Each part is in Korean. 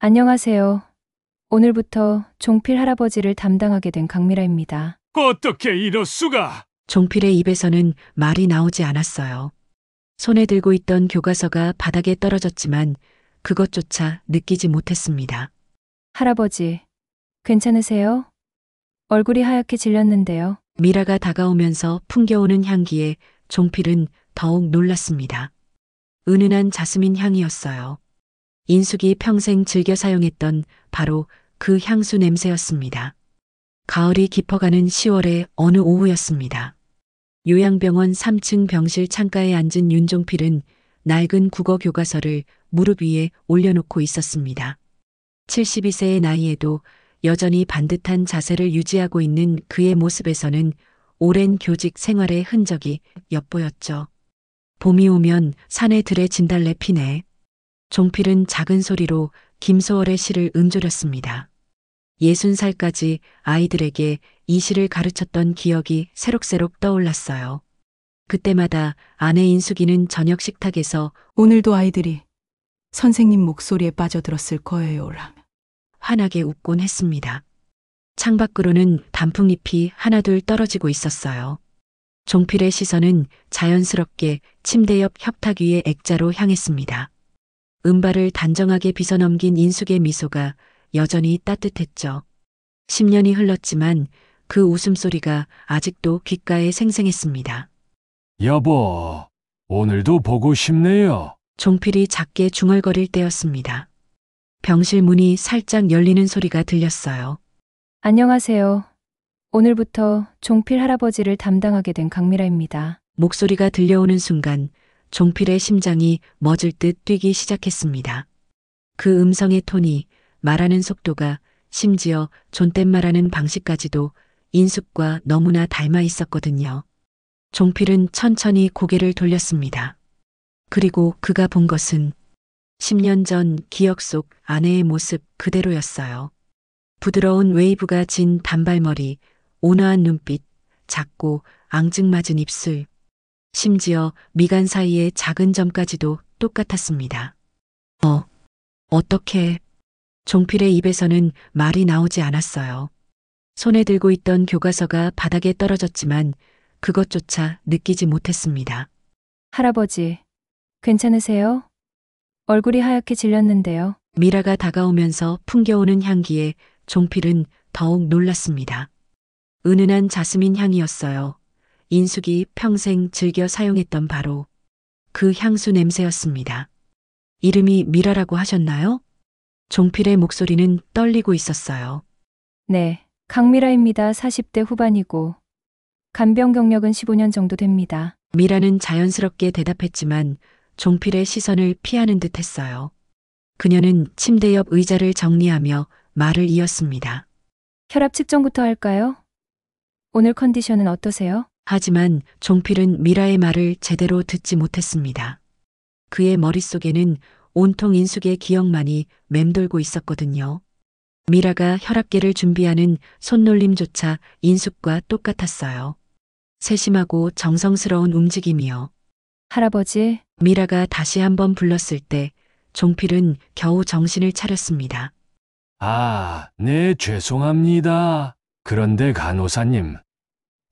안녕하세요. 오늘부터 종필 할아버지를 담당하게 된 강미라입니다. 어떻게 이럴 수가? 종필의 입에서는 말이 나오지 않았어요. 손에 들고 있던 교과서가 바닥에 떨어졌지만 그것조차 느끼지 못했습니다. 할아버지, 괜찮으세요? 얼굴이 하얗게 질렸는데요. 미라가 다가오면서 풍겨오는 향기에 종필은 더욱 놀랐습니다. 은은한 자스민 향이었어요. 인숙이 평생 즐겨 사용했던 바로 그 향수 냄새였습니다. 가을이 깊어가는 10월의 어느 오후였습니다. 요양병원 3층 병실 창가에 앉은 윤종필은 낡은 국어 교과서를 무릎 위에 올려놓고 있었습니다. 72세의 나이에도 여전히 반듯한 자세를 유지하고 있는 그의 모습에서는 오랜 교직 생활의 흔적이 엿보였죠. 봄이 오면 산에 들에 진달래 피네. 종필은 작은 소리로 김소월의 시를 음조렸습니다. 60살까지 아이들에게 이 시를 가르쳤던 기억이 새록새록 떠올랐어요. 그때마다 아내 인숙이는 저녁 식탁에서 오늘도 아이들이 선생님 목소리에 빠져들었을 거예요, 라며. 환하게 웃곤 했습니다. 창밖으로는 단풍잎이 하나둘 떨어지고 있었어요. 종필의 시선은 자연스럽게 침대 옆 협탁 위의 액자로 향했습니다. 은발을 단정하게 빗어넘긴 인숙의 미소가 여전히 따뜻했죠. 10년이 흘렀지만 그 웃음소리가 아직도 귓가에 생생했습니다. 여보, 오늘도 보고 싶네요. 종필이 작게 중얼거릴 때였습니다. 병실 문이 살짝 열리는 소리가 들렸어요. 안녕하세요. 오늘부터 종필 할아버지를 담당하게 된 강미라입니다. 목소리가 들려오는 순간 종필의 심장이 멎을 듯 뛰기 시작했습니다. 그 음성의 톤이, 말하는 속도가, 심지어 존댓말하는 방식까지도 인숙과 너무나 닮아 있었거든요. 종필은 천천히 고개를 돌렸습니다. 그리고 그가 본 것은 10년 전 기억 속 아내의 모습 그대로였어요. 부드러운 웨이브가 진 단발머리, 온화한 눈빛, 작고 앙증맞은 입술, 심지어 미간 사이의 작은 점까지도 똑같았습니다. 어떻게... 종필의 입에서는 말이 나오지 않았어요. 손에 들고 있던 교과서가 바닥에 떨어졌지만 그것조차 느끼지 못했습니다. 할아버지, 괜찮으세요? 얼굴이 하얗게 질렸는데요. 미라가 다가오면서 풍겨오는 향기에 종필은 더욱 놀랐습니다. 은은한 자스민 향이었어요. 인숙이 평생 즐겨 사용했던 바로 그 향수 냄새였습니다. 이름이 미라라고 하셨나요? 종필의 목소리는 떨리고 있었어요. 네, 강미라입니다. 40대 후반이고 간병 경력은 15년 정도 됩니다. 미라는 자연스럽게 대답했지만 종필의 시선을 피하는 듯 했어요. 그녀는 침대 옆 의자를 정리하며 말을 이었습니다. 혈압 측정부터 할까요? 오늘 컨디션은 어떠세요? 하지만 종필은 미라의 말을 제대로 듣지 못했습니다. 그의 머릿속에는 온통 인숙의 기억만이 맴돌고 있었거든요. 미라가 혈압계를 준비하는 손놀림조차 인숙과 똑같았어요. 세심하고 정성스러운 움직임이요. 할아버지, 미라가 다시 한번 불렀을 때 종필은 겨우 정신을 차렸습니다. 아, 네, 죄송합니다. 그런데 간호사님,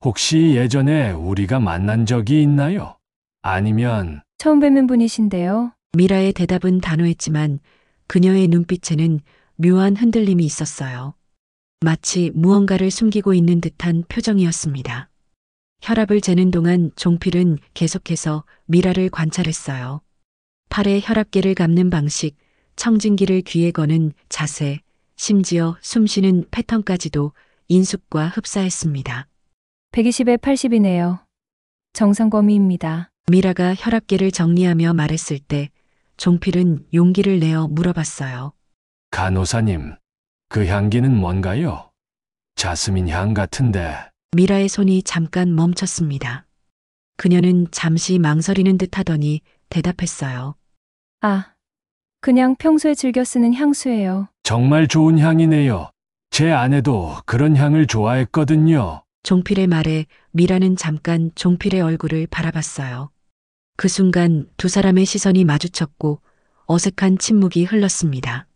혹시 예전에 우리가 만난 적이 있나요? 아니면 처음 뵙는 분이신데요. 미라의 대답은 단호했지만 그녀의 눈빛에는 묘한 흔들림이 있었어요. 마치 무언가를 숨기고 있는 듯한 표정이었습니다. 혈압을 재는 동안 종필은 계속해서 미라를 관찰했어요. 팔에 혈압계를 감는 방식, 청진기를 귀에 거는 자세, 심지어 숨쉬는 패턴까지도 인숙과 흡사했습니다. 120에 80이네요. 정상 범위입니다. 미라가 혈압계를 정리하며 말했을 때 종필은 용기를 내어 물어봤어요. 간호사님, 그 향기는 뭔가요? 자스민 향 같은데. 미라의 손이 잠깐 멈췄습니다. 그녀는 잠시 망설이는 듯 하더니 대답했어요. 아, 그냥 평소에 즐겨 쓰는 향수예요. 정말 좋은 향이네요. 제 아내도 그런 향을 좋아했거든요. 종필의 말에 미라는 잠깐 종필의 얼굴을 바라봤어요. 그 순간 두 사람의 시선이 마주쳤고 어색한 침묵이 흘렀습니다.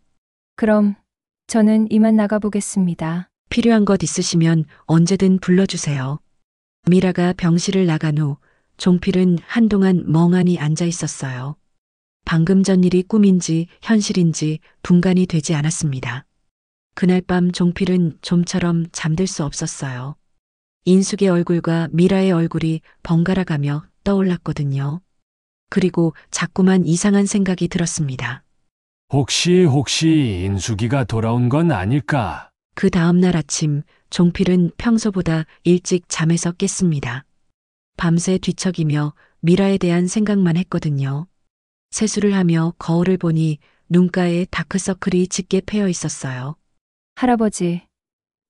그럼 저는 이만 나가보겠습니다. 필요한 것 있으시면 언제든 불러주세요. 미라가 병실을 나간 후 종필은 한동안 멍하니 앉아 있었어요. 방금 전 일이 꿈인지 현실인지 분간이 되지 않았습니다. 그날 밤 종필은 좀처럼 잠들 수 없었어요. 인숙의 얼굴과 미라의 얼굴이 번갈아 가며 떠올랐거든요. 그리고 자꾸만 이상한 생각이 들었습니다. 혹시 인숙이가 돌아온 건 아닐까? 그 다음날 아침 종필은 평소보다 일찍 잠에서 깼습니다. 밤새 뒤척이며 미라에 대한 생각만 했거든요. 세수를 하며 거울을 보니 눈가에 다크서클이 짙게 패여 있었어요. 할아버지,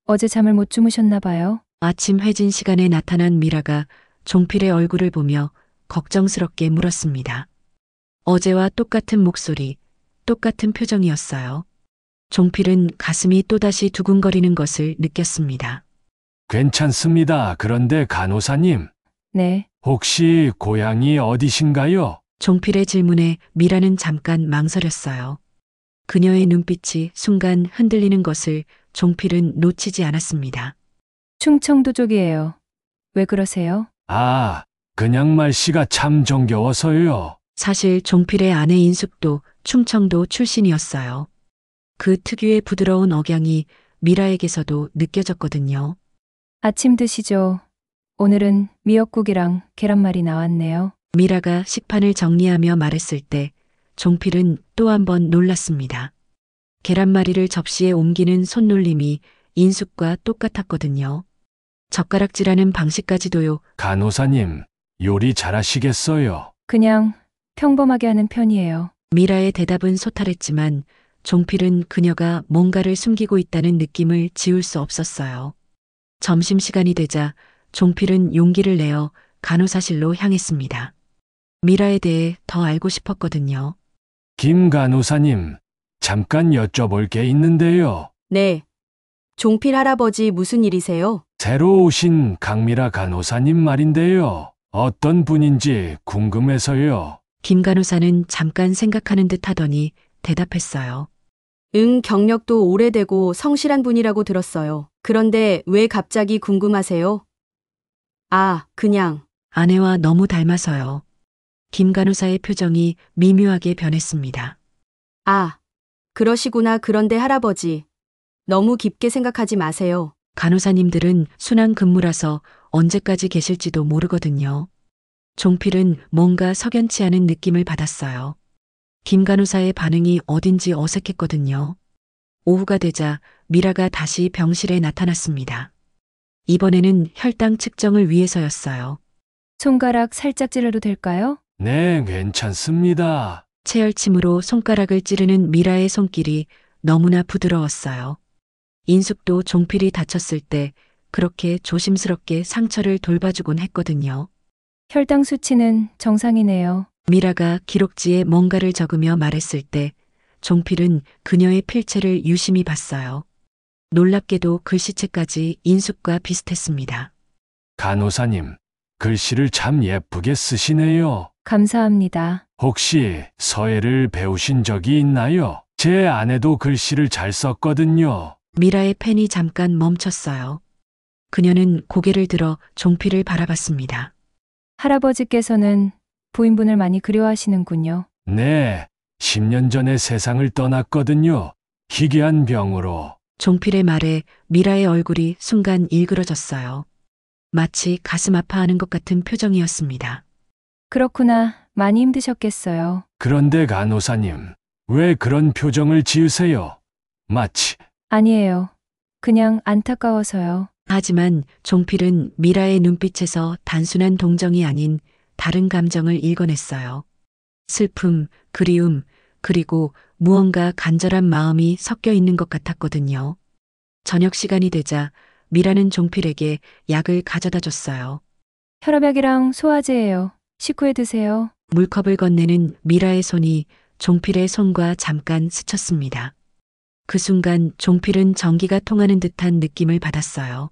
어제 잠을 못 주무셨나 봐요. 아침 회진 시간에 나타난 미라가 종필의 얼굴을 보며 걱정스럽게 물었습니다. 어제와 똑같은 목소리, 똑같은 표정이었어요. 종필은 가슴이 또다시 두근거리는 것을 느꼈습니다. 괜찮습니다. 그런데 간호사님, 네, 혹시 고향이 어디신가요? 종필의 질문에 미라는 잠깐 망설였어요. 그녀의 눈빛이 순간 흔들리는 것을 종필은 놓치지 않았습니다. 충청도 쪽이에요. 왜 그러세요? 아, 그냥 말씨가 참 정겨워서요. 사실 종필의 아내 인숙도 충청도 출신이었어요. 그 특유의 부드러운 억양이 미라에게서도 느껴졌거든요. 아침 드시죠. 오늘은 미역국이랑 계란말이 나왔네요. 미라가 식판을 정리하며 말했을 때 종필은 또 한 번 놀랐습니다. 계란말이를 접시에 옮기는 손놀림이 인숙과 똑같았거든요. 젓가락질하는 방식까지도요. 간호사님, 요리 잘하시겠어요? 그냥 평범하게 하는 편이에요. 미라의 대답은 소탈했지만 종필은 그녀가 뭔가를 숨기고 있다는 느낌을 지울 수 없었어요. 점심시간이 되자 종필은 용기를 내어 간호사실로 향했습니다. 미라에 대해 더 알고 싶었거든요. 김 간호사님, 잠깐 여쭤볼 게 있는데요. 네. 종필 할아버지 무슨 일이세요? 새로 오신 강미라 간호사님 말인데요. 어떤 분인지 궁금해서요. 김 간호사는 잠깐 생각하는 듯 하더니 대답했어요. 경력도 오래되고 성실한 분이라고 들었어요. 그런데 왜 갑자기 궁금하세요? 아, 그냥. 아내와 너무 닮아서요. 김 간호사의 표정이 미묘하게 변했습니다. 아, 그러시구나. 그런데 할아버지. 너무 깊게 생각하지 마세요. 간호사님들은 순환 근무라서 언제까지 계실지도 모르거든요. 종필은 뭔가 석연치 않은 느낌을 받았어요. 김 간호사의 반응이 어딘지 어색했거든요. 오후가 되자 미라가 다시 병실에 나타났습니다. 이번에는 혈당 측정을 위해서였어요. 손가락 살짝 찔러도 될까요? 네, 괜찮습니다. 체열침으로 손가락을 찌르는 미라의 손길이 너무나 부드러웠어요. 인숙도 종필이 다쳤을 때 그렇게 조심스럽게 상처를 돌봐주곤 했거든요. 혈당 수치는 정상이네요. 미라가 기록지에 뭔가를 적으며 말했을 때 종필은 그녀의 필체를 유심히 봤어요. 놀랍게도 글씨체까지 인숙과 비슷했습니다. 간호사님, 글씨를 참 예쁘게 쓰시네요. 감사합니다. 혹시 서예를 배우신 적이 있나요? 제 아내도 글씨를 잘 썼거든요. 미라의 펜이 잠깐 멈췄어요. 그녀는 고개를 들어 종필을 바라봤습니다. 할아버지께서는 부인분을 많이 그리워하시는군요. 네, 10년 전에 세상을 떠났거든요. 희귀한 병으로. 종필의 말에 미라의 얼굴이 순간 일그러졌어요. 마치 가슴 아파하는 것 같은 표정이었습니다. 그렇구나. 많이 힘드셨겠어요. 그런데 간호사님, 왜 그런 표정을 지으세요? 마치 아니에요. 그냥 안타까워서요. 하지만 종필은 미라의 눈빛에서 단순한 동정이 아닌 다른 감정을 읽어냈어요. 슬픔, 그리움, 그리고 무언가 간절한 마음이 섞여 있는 것 같았거든요. 저녁 시간이 되자 미라는 종필에게 약을 가져다 줬어요. 혈압약이랑 소화제예요. 식후에 드세요. 물컵을 건네는 미라의 손이 종필의 손과 잠깐 스쳤습니다. 그 순간 종필은 전기가 통하는 듯한 느낌을 받았어요.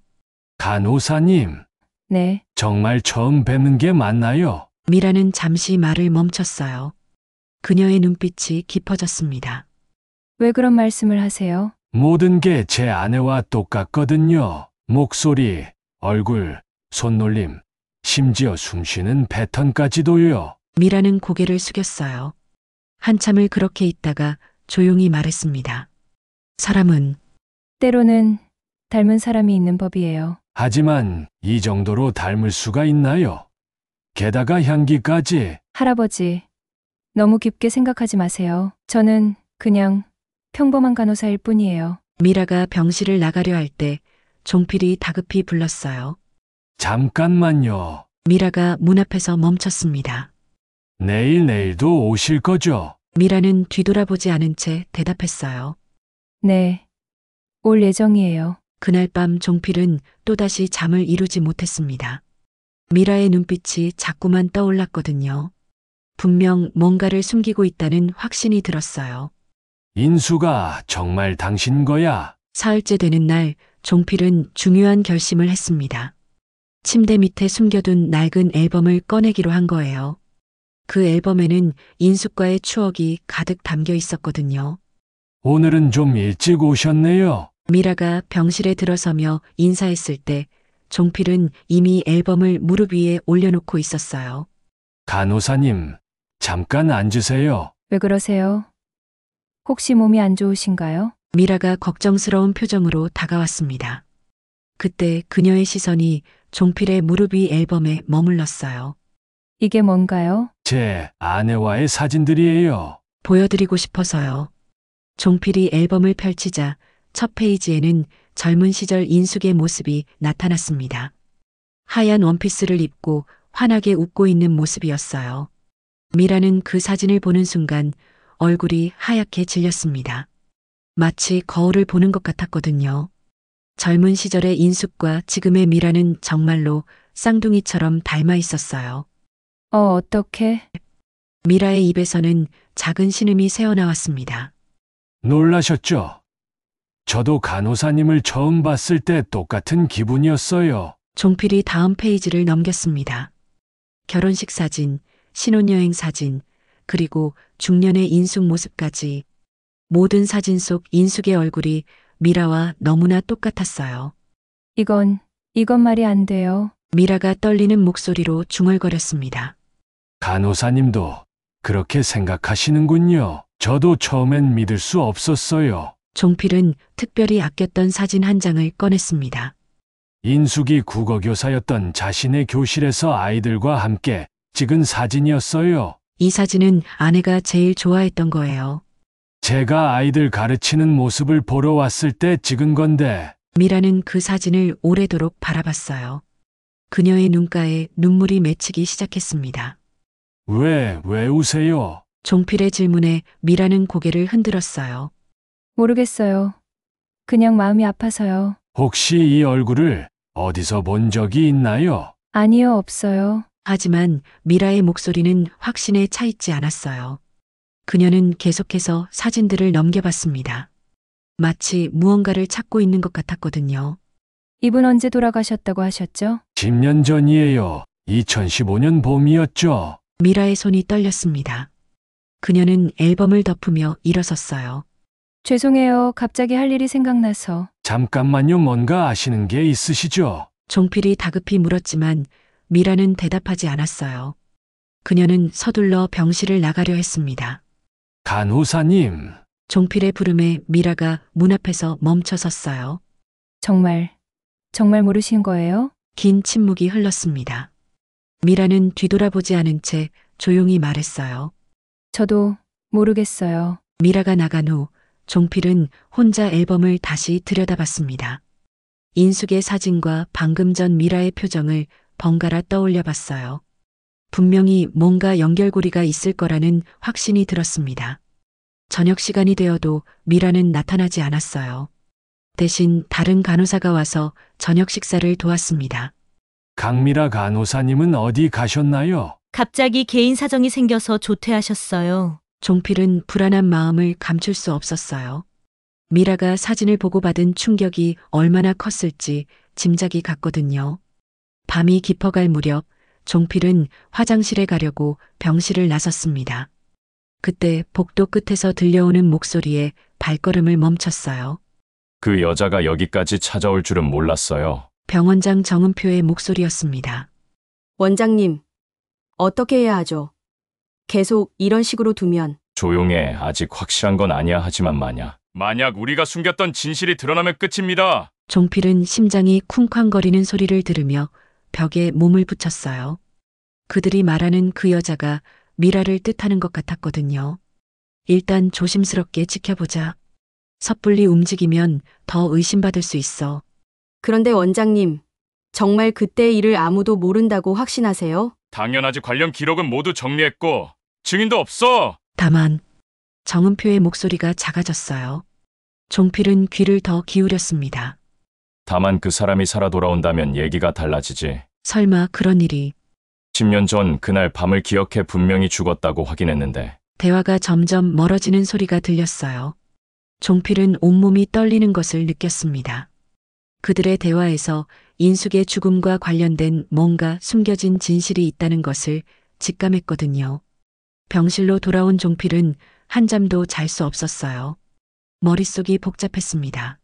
간호사님, 네. 정말 처음 뵙는 게 맞나요? 미라는 잠시 말을 멈췄어요. 그녀의 눈빛이 깊어졌습니다. 왜 그런 말씀을 하세요? 모든 게 제 아내와 똑같거든요. 목소리, 얼굴, 손놀림, 심지어 숨쉬는 패턴까지도요. 미라는 고개를 숙였어요. 한참을 그렇게 있다가 조용히 말했습니다. 사람은 때로는 닮은 사람이 있는 법이에요. 하지만 이 정도로 닮을 수가 있나요? 게다가 향기까지. 할아버지, 너무 깊게 생각하지 마세요. 저는 그냥 평범한 간호사일 뿐이에요. 미라가 병실을 나가려 할 때 종필이 다급히 불렀어요. 잠깐만요. 미라가 문 앞에서 멈췄습니다. 내일도 오실 거죠? 미라는 뒤돌아보지 않은 채 대답했어요. 네, 올 예정이에요. 그날 밤 종필은 또다시 잠을 이루지 못했습니다. 미라의 눈빛이 자꾸만 떠올랐거든요. 분명 뭔가를 숨기고 있다는 확신이 들었어요. 인수가 정말 당신 거야? 사흘째 되는 날 종필은 중요한 결심을 했습니다. 침대 밑에 숨겨둔 낡은 앨범을 꺼내기로 한 거예요. 그 앨범에는 인숙과의 추억이 가득 담겨 있었거든요. 오늘은 좀 일찍 오셨네요. 미라가 병실에 들어서며 인사했을 때 종필은 이미 앨범을 무릎 위에 올려놓고 있었어요. 간호사님, 잠깐 앉으세요. 왜 그러세요? 혹시 몸이 안 좋으신가요? 미라가 걱정스러운 표정으로 다가왔습니다. 그때 그녀의 시선이 종필의 무릎 위 앨범에 머물렀어요. 이게 뭔가요? 제 아내와의 사진들이에요. 보여드리고 싶어서요. 종필이 앨범을 펼치자 첫 페이지에는 젊은 시절 인숙의 모습이 나타났습니다. 하얀 원피스를 입고 환하게 웃고 있는 모습이었어요. 미라는 그 사진을 보는 순간 얼굴이 하얗게 질렸습니다. 마치 거울을 보는 것 같았거든요. 젊은 시절의 인숙과 지금의 미라는 정말로 쌍둥이처럼 닮아 있었어요. 어떻게? 미라의 입에서는 작은 신음이 새어나왔습니다. 놀라셨죠? 저도 간호사님을 처음 봤을 때 똑같은 기분이었어요. 종필이 다음 페이지를 넘겼습니다. 결혼식 사진, 신혼여행 사진, 그리고 중년의 인숙 모습까지 모든 사진 속 인숙의 얼굴이 미라와 너무나 똑같았어요. 이건 말이 안 돼요. 미라가 떨리는 목소리로 중얼거렸습니다. 간호사님도 그렇게 생각하시는군요. 저도 처음엔 믿을 수 없었어요. 종필은 특별히 아꼈던 사진 한 장을 꺼냈습니다. 인숙이 국어교사였던 자신의 교실에서 아이들과 함께 찍은 사진이었어요. 이 사진은 아내가 제일 좋아했던 거예요. 제가 아이들 가르치는 모습을 보러 왔을 때 찍은 건데, 미라는 그 사진을 오래도록 바라봤어요. 그녀의 눈가에 눈물이 맺히기 시작했습니다. 왜 우세요? 종필의 질문에 미라는 고개를 흔들었어요. 모르겠어요. 그냥 마음이 아파서요. 혹시 이 얼굴을 어디서 본 적이 있나요? 아니요, 없어요. 하지만 미라의 목소리는 확신에 차 있지 않았어요. 그녀는 계속해서 사진들을 넘겨봤습니다. 마치 무언가를 찾고 있는 것 같았거든요. 이분 언제 돌아가셨다고 하셨죠? 10년 전이에요. 2015년 봄이었죠. 미라의 손이 떨렸습니다. 그녀는 앨범을 덮으며 일어섰어요. 죄송해요. 갑자기 할 일이 생각나서. 잠깐만요. 뭔가 아시는 게 있으시죠? 종필이 다급히 물었지만 미라는 대답하지 않았어요. 그녀는 서둘러 병실을 나가려 했습니다. 간호사님, 종필의 부름에 미라가 문 앞에서 멈춰 섰어요. 정말 모르신 거예요? 긴 침묵이 흘렀습니다. 미라는 뒤돌아보지 않은 채 조용히 말했어요. 저도 모르겠어요. 미라가 나간 후 종필은 혼자 앨범을 다시 들여다봤습니다. 인숙의 사진과 방금 전 미라의 표정을 번갈아 떠올려 봤어요. 분명히 뭔가 연결고리가 있을 거라는 확신이 들었습니다. 저녁 시간이 되어도 미라는 나타나지 않았어요. 대신 다른 간호사가 와서 저녁 식사를 도왔습니다. 강미라 간호사님은 어디 가셨나요? 갑자기 개인 사정이 생겨서 조퇴하셨어요. 종필은 불안한 마음을 감출 수 없었어요. 미라가 사진을 보고 받은 충격이 얼마나 컸을지 짐작이 갔거든요. 밤이 깊어갈 무렵 종필은 화장실에 가려고 병실을 나섰습니다. 그때 복도 끝에서 들려오는 목소리에 발걸음을 멈췄어요. 그 여자가 여기까지 찾아올 줄은 몰랐어요. 병원장 정은표의 목소리였습니다. 원장님, 어떻게 해야 하죠? 계속 이런 식으로 두면 조용해. 아직 확실한 건 아니야. 하지만 만약 우리가 숨겼던 진실이 드러나면 끝입니다. 종필은 심장이 쿵쾅거리는 소리를 들으며 벽에 몸을 붙였어요. 그들이 말하는 그 여자가 미라를 뜻하는 것 같았거든요. 일단 조심스럽게 지켜보자. 섣불리 움직이면 더 의심받을 수 있어. 그런데 원장님, 정말 그때의 일을 아무도 모른다고 확신하세요? 당연하지. 관련 기록은 모두 정리했고 증인도 없어. 다만 정은표의 목소리가 작아졌어요. 종필은 귀를 더 기울였습니다. 다만 그 사람이 살아 돌아온다면 얘기가 달라지지. 설마 그런 일이. 10년 전 그날 밤을 기억해 분명히 죽었다고 확인했는데 대화가 점점 멀어지는 소리가 들렸어요. 종필은 온몸이 떨리는 것을 느꼈습니다. 그들의 대화에서 인숙의 죽음과 관련된 뭔가 숨겨진 진실이 있다는 것을 직감했거든요. 병실로 돌아온 종필은 한잠도 잘 수 없었어요. 머릿속이 복잡했습니다.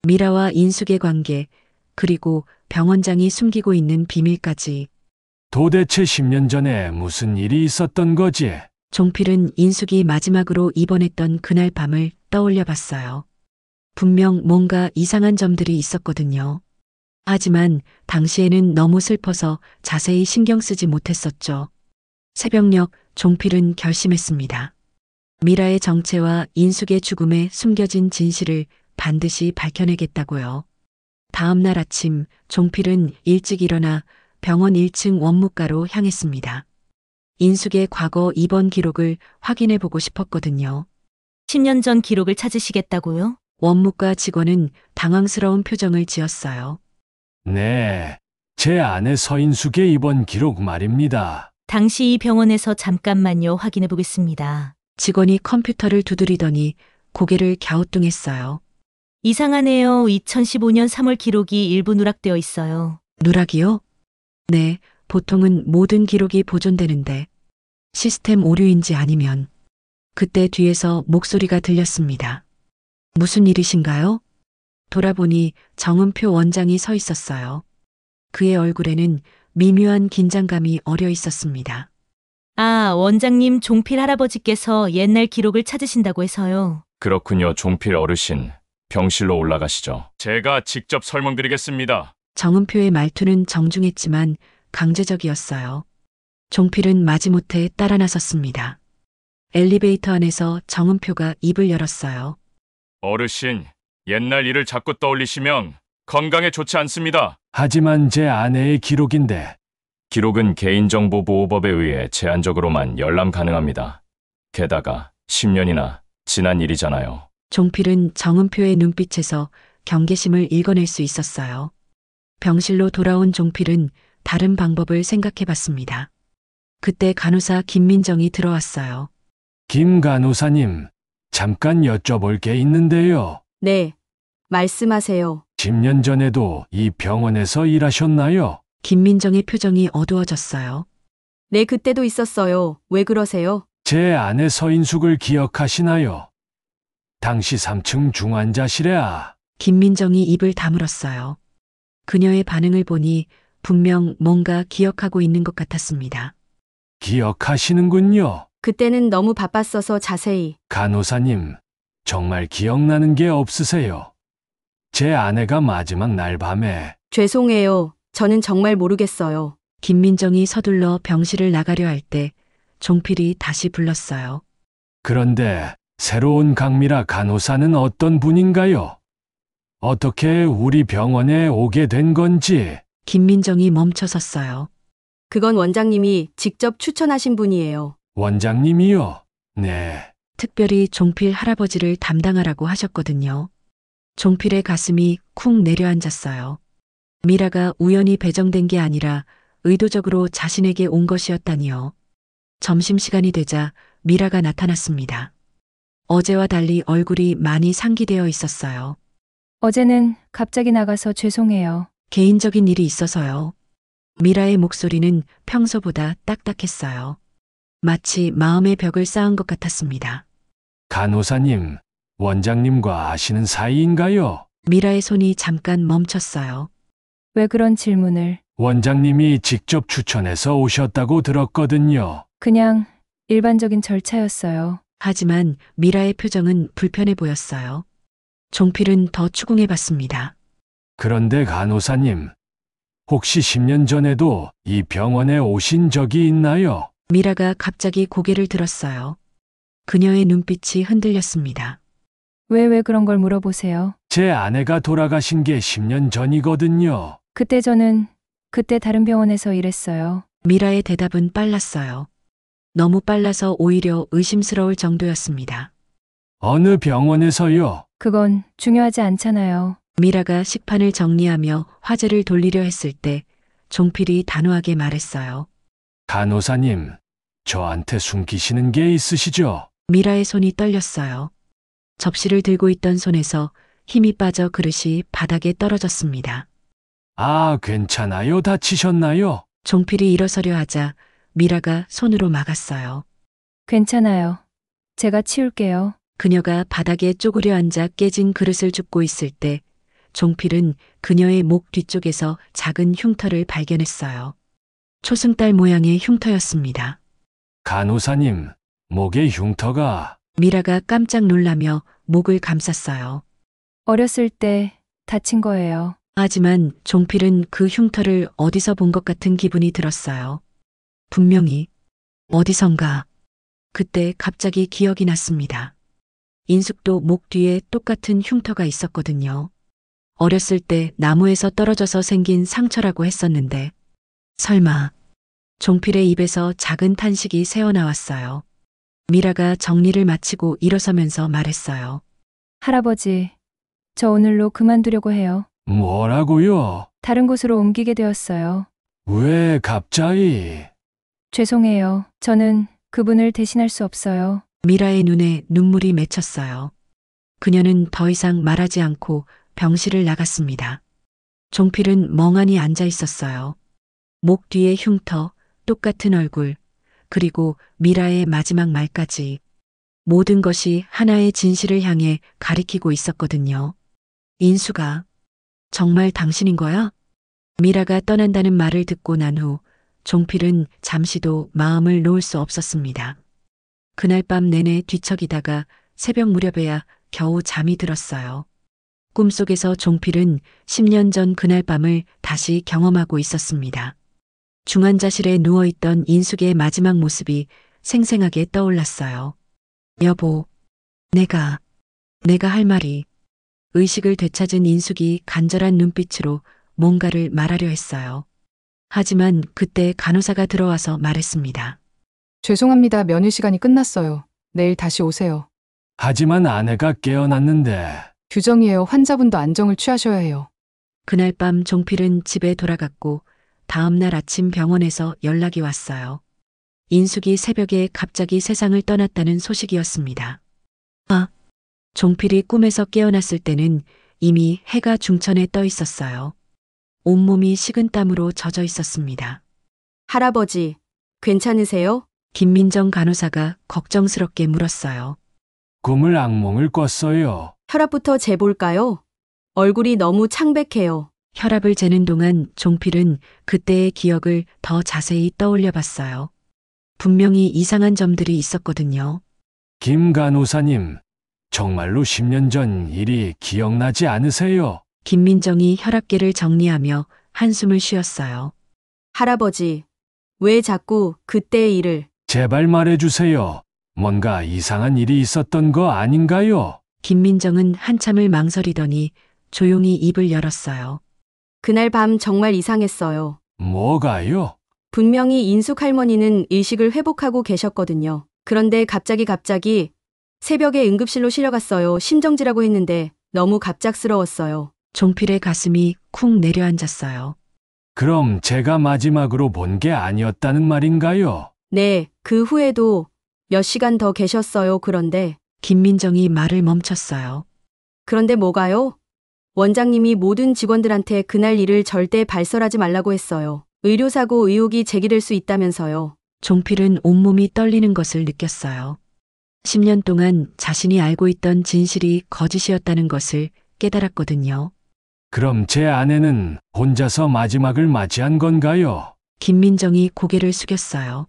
미라와 인숙의 관계, 그리고 병원장이 숨기고 있는 비밀까지. 도대체 10년 전에 무슨 일이 있었던 거지? 종필은 인숙이 마지막으로 입원했던 그날 밤을 떠올려 봤어요. 분명 뭔가 이상한 점들이 있었거든요. 하지만 당시에는 너무 슬퍼서 자세히 신경 쓰지 못했었죠. 새벽녘 종필은 결심했습니다. 미라의 정체와 인숙의 죽음에 숨겨진 진실을 반드시 밝혀내겠다고요. 다음 날 아침 종필은 일찍 일어나 병원 1층 원무과로 향했습니다. 인숙의 과거 입원 기록을 확인해 보고 싶었거든요. 10년 전 기록을 찾으시겠다고요? 원무과 직원은 당황스러운 표정을 지었어요. 네, 제 아내 서인숙의 입원 기록 말입니다. 당시 이 병원에서 잠깐만요. 확인해 보겠습니다. 직원이 컴퓨터를 두드리더니 고개를 갸우뚱했어요. 이상하네요. 2015년 3월 기록이 일부 누락되어 있어요. 누락이요? 네, 보통은 모든 기록이 보존되는데 시스템 오류인지 아니면. 그때 뒤에서 목소리가 들렸습니다. 무슨 일이신가요? 돌아보니 정은표 원장이 서 있었어요. 그의 얼굴에는 미묘한 긴장감이 어려 있었습니다. 아, 원장님, 종필 할아버지께서 옛날 기록을 찾으신다고 해서요. 그렇군요. 종필 어르신, 병실로 올라가시죠. 제가 직접 설명드리겠습니다. 정은표의 말투는 정중했지만 강제적이었어요. 종필은 마지못해 따라 나섰습니다. 엘리베이터 안에서 정은표가 입을 열었어요. 어르신, 옛날 일을 자꾸 떠올리시면 건강에 좋지 않습니다. 하지만 제 아내의 기록인데 기록은 개인정보보호법에 의해 제한적으로만 열람 가능합니다. 게다가 10년이나 지난 일이잖아요. 종필은 정은표의 눈빛에서 경계심을 읽어낼 수 있었어요. 병실로 돌아온 종필은 다른 방법을 생각해 봤습니다. 그때 간호사 김민정이 들어왔어요. 김 간호사님, 잠깐 여쭤볼 게 있는데요. 네, 말씀하세요. 10년 전에도 이 병원에서 일하셨나요? 김민정의 표정이 어두워졌어요. 네, 그때도 있었어요. 왜 그러세요? 제 아내 서인숙을 기억하시나요? 당시 3층 중환자실에 김민정이 입을 다물었어요. 그녀의 반응을 보니 분명 뭔가 기억하고 있는 것 같았습니다. 기억하시는군요. 그때는 너무 바빴어서 자세히. 간호사님, 정말 기억나는 게 없으세요? 제 아내가 마지막 날 밤에 죄송해요. 저는 정말 모르겠어요. 김민정이 서둘러 병실을 나가려 할 때 종필이 다시 불렀어요. 그런데 새로운 강미라 간호사는 어떤 분인가요? 어떻게 우리 병원에 오게 된 건지. 김민정이 멈춰섰어요. 그건 원장님이 직접 추천하신 분이에요. 원장님이요? 네. 특별히 종필 할아버지를 담당하라고 하셨거든요. 종필의 가슴이 쿵 내려앉았어요. 미라가 우연히 배정된 게 아니라 의도적으로 자신에게 온 것이었다니요. 점심시간이 되자 미라가 나타났습니다. 어제와 달리 얼굴이 많이 상기되어 있었어요. 어제는 갑자기 나가서 죄송해요. 개인적인 일이 있어서요. 미라의 목소리는 평소보다 딱딱했어요. 마치 마음의 벽을 쌓은 것 같았습니다. 간호사님, 원장님과 아시는 사이인가요? 미라의 손이 잠깐 멈췄어요. 왜 그런 질문을? 원장님이 직접 추천해서 오셨다고 들었거든요. 그냥 일반적인 절차였어요. 하지만 미라의 표정은 불편해 보였어요. 종필은 더 추궁해 봤습니다. 그런데 간호사님, 혹시 10년 전에도 이 병원에 오신 적이 있나요? 미라가 갑자기 고개를 들었어요. 그녀의 눈빛이 흔들렸습니다. 왜 그런 걸 물어보세요? 제 아내가 돌아가신 게 10년 전이거든요. 그때 다른 병원에서 일했어요. 미라의 대답은 빨랐어요. 너무 빨라서 오히려 의심스러울 정도였습니다. 어느 병원에서요? 그건 중요하지 않잖아요. 미라가 식판을 정리하며 화제를 돌리려 했을 때 종필이 단호하게 말했어요. 간호사님, 저한테 숨기시는 게 있으시죠? 미라의 손이 떨렸어요. 접시를 들고 있던 손에서 힘이 빠져 그릇이 바닥에 떨어졌습니다. 아, 괜찮아요? 다치셨나요? 종필이 일어서려 하자 미라가 손으로 막았어요. 괜찮아요. 제가 치울게요. 그녀가 바닥에 쪼그려 앉아 깨진 그릇을 줍고 있을 때 종필은 그녀의 목 뒤쪽에서 작은 흉터를 발견했어요. 초승달 모양의 흉터였습니다. 간호사님, 목에 흉터가... 미라가 깜짝 놀라며 목을 감쌌어요. 어렸을 때 다친 거예요. 하지만 종필은 그 흉터를 어디서 본 것 같은 기분이 들었어요. 분명히 어디선가. 그때 갑자기 기억이 났습니다. 인숙도 목 뒤에 똑같은 흉터가 있었거든요. 어렸을 때 나무에서 떨어져서 생긴 상처라고 했었는데 설마. 종필의 입에서 작은 탄식이 새어나왔어요. 미라가 정리를 마치고 일어서면서 말했어요. 할아버지, 저 오늘로 그만두려고 해요. 뭐라고요? 다른 곳으로 옮기게 되었어요. 왜 갑자기? 죄송해요. 저는 그분을 대신할 수 없어요. 미라의 눈에 눈물이 맺혔어요. 그녀는 더 이상 말하지 않고 병실을 나갔습니다. 종필은 멍하니 앉아 있었어요. 목 뒤에 흉터, 똑같은 얼굴, 그리고 미라의 마지막 말까지. 모든 것이 하나의 진실을 향해 가리키고 있었거든요. 인수가 정말 당신인 거야? 미라가 떠난다는 말을 듣고 난 후 종필은 잠시도 마음을 놓을 수 없었습니다. 그날 밤 내내 뒤척이다가 새벽 무렵에야 겨우 잠이 들었어요. 꿈속에서 종필은 10년 전 그날 밤을 다시 경험하고 있었습니다. 중환자실에 누워있던 인숙의 마지막 모습이 생생하게 떠올랐어요. 여보, 내가 할 말이. 의식을 되찾은 인숙이 간절한 눈빛으로 뭔가를 말하려 했어요. 하지만 그때 간호사가 들어와서 말했습니다. 죄송합니다. 면회 시간이 끝났어요. 내일 다시 오세요. 하지만 아내가 깨어났는데... 규정이에요. 환자분도 안정을 취하셔야 해요. 그날 밤 종필은 집에 돌아갔고 다음 날 아침 병원에서 연락이 왔어요. 인숙이 새벽에 갑자기 세상을 떠났다는 소식이었습니다. 종필이 꿈에서 깨어났을 때는 이미 해가 중천에 떠 있었어요. 온몸이 식은땀으로 젖어 있었습니다. 할아버지, 괜찮으세요? 김민정 간호사가 걱정스럽게 물었어요. 꿈을 악몽을 꿨어요. 혈압부터 재볼까요? 얼굴이 너무 창백해요. 혈압을 재는 동안 종필은 그때의 기억을 더 자세히 떠올려 봤어요. 분명히 이상한 점들이 있었거든요. 김 간호사님, 정말로 10년 전 일이 기억나지 않으세요? 김민정이 혈압계를 정리하며 한숨을 쉬었어요. 할아버지, 왜 자꾸 그때의 일을... 제발 말해주세요. 뭔가 이상한 일이 있었던 거 아닌가요? 김민정은 한참을 망설이더니 조용히 입을 열었어요. 그날 밤 정말 이상했어요. 뭐가요? 분명히 인숙 할머니는 의식을 회복하고 계셨거든요. 그런데 갑자기 새벽에 응급실로 실려갔어요. 심정지라고 했는데 너무 갑작스러웠어요. 종필의 가슴이 쿵 내려앉았어요. 그럼 제가 마지막으로 본 게 아니었다는 말인가요? 네, 그 후에도 몇 시간 더 계셨어요. 그런데 김민정이 말을 멈췄어요. 뭐가요? 원장님이 모든 직원들한테 그날 일을 절대 발설하지 말라고 했어요. 의료사고 의혹이 제기될 수 있다면서요. 종필은 온몸이 떨리는 것을 느꼈어요. 10년 동안 자신이 알고 있던 진실이 거짓이었다는 것을 깨달았거든요. 그럼 제 아내는 혼자서 마지막을 맞이한 건가요? 김민정이 고개를 숙였어요.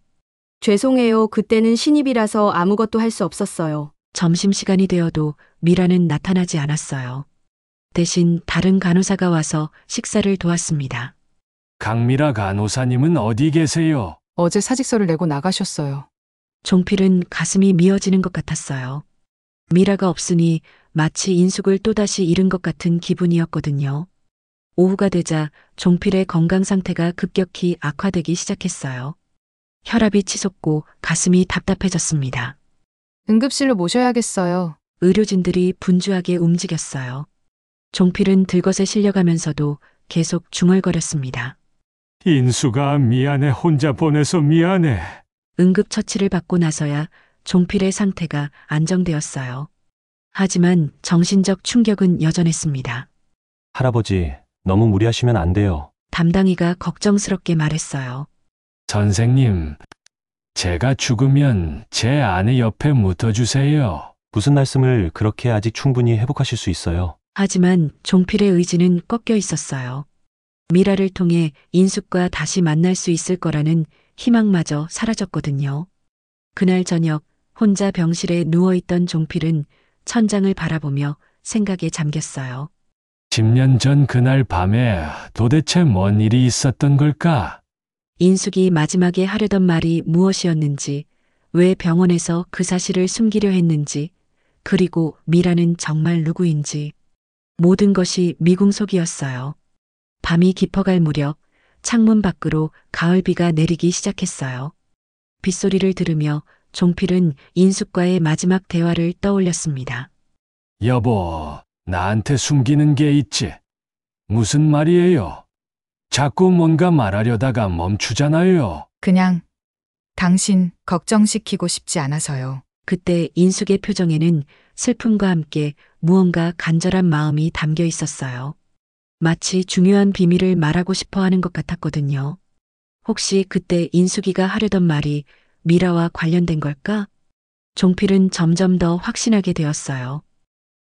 죄송해요. 그때는 신입이라서 아무것도 할 수 없었어요. 점심시간이 되어도 미라는 나타나지 않았어요. 대신 다른 간호사가 와서 식사를 도왔습니다. 강미라 간호사님은 어디 계세요? 어제 사직서를 내고 나가셨어요. 종필은 가슴이 미어지는 것 같았어요. 미라가 없으니 마치 인숙을 또다시 잃은 것 같은 기분이었거든요. 오후가 되자 종필의 건강 상태가 급격히 악화되기 시작했어요. 혈압이 치솟고 가슴이 답답해졌습니다. 응급실로 모셔야겠어요. 의료진들이 분주하게 움직였어요. 종필은 들것에 실려가면서도 계속 중얼거렸습니다. 인수가 미안해. 혼자 보내서 미안해. 응급처치를 받고 나서야 종필의 상태가 안정되었어요. 하지만 정신적 충격은 여전했습니다. 할아버지, 너무 무리하시면 안 돼요. 담당이가 걱정스럽게 말했어요. 선생님, 제가 죽으면 제 아내 옆에 묻어주세요. 무슨 말씀을 그렇게 아직 충분히 회복하실 수 있어요. 하지만 종필의 의지는 꺾여 있었어요. 미라를 통해 인숙과 다시 만날 수 있을 거라는 희망마저 사라졌거든요. 그날 저녁 혼자 병실에 누워있던 종필은 천장을 바라보며 생각에 잠겼어요. 10년 전 그날 밤에 도대체 뭔 일이 있었던 걸까? 인숙이 마지막에 하려던 말이 무엇이었는지, 왜 병원에서 그 사실을 숨기려 했는지, 그리고 미라는 정말 누구인지, 모든 것이 미궁속이었어요. 밤이 깊어갈 무렵 창문 밖으로 가을비가 내리기 시작했어요. 빗소리를 들으며 종필은 인숙과의 마지막 대화를 떠올렸습니다. 여보, 나한테 숨기는 게 있지. 무슨 말이에요? 자꾸 뭔가 말하려다가 멈추잖아요. 그냥 당신 걱정시키고 싶지 않아서요. 그때 인숙의 표정에는 슬픔과 함께 무언가 간절한 마음이 담겨 있었어요. 마치 중요한 비밀을 말하고 싶어 하는 것 같았거든요. 혹시 그때 인숙이가 하려던 말이 미라와 관련된 걸까? 종필은 점점 더 확신하게 되었어요.